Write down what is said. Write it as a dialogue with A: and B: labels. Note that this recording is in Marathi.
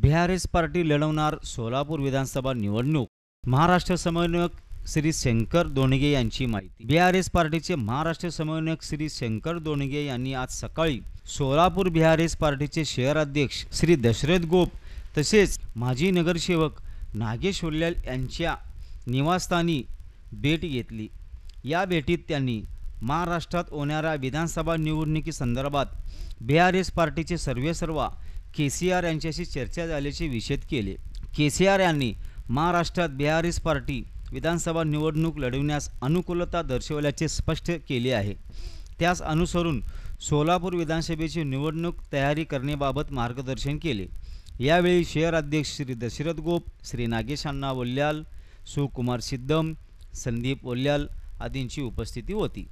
A: बीआरएस पार्टी लढवणार सोलापूर विधानसभा निवडणूक। महाराष्ट्र समन्वयक श्री शंकर दोणगे यांची माहिती। बीआरएस पार्टीचे महाराष्ट्र समन्वयक श्री शंकर दोणगे यांनी आज सकाळी सोलापूर बीआरएस पार्टीचे शहर अध्यक्ष श्री दशरथ गोप तसेच माजी नगरसेवक नागेश ओल्याल यांच्या निवासस्थानी भेट घेतली। या भेटीत त्यांनी महाराष्ट्रात होणाऱ्या विधानसभा निवडणुकीसंदर्भात बीआरएस पार्टीचे सर्वेसर्वा केसीआर यांच्याशी चर्चा झाल्याचे विषद केले। केसीआर यांनी महाराष्ट्रात बीआरएस पार्टी विधानसभा निवडणूक लढवण्यास अनुकूलता दर्शवल्याचे स्पष्ट केले आहे। त्यास अनुसरून सोलापूर विधानसभेची निवडणूक तयारी करण्याबाबत मार्गदर्शन केले। यावेळी शहर अध्यक्ष श्री दशरथ गोप, श्री नागेश अण्णा ओल्याल, सुकुमार सिद्धम, संदीप ओल्याल आदींची उपस्थिती होती।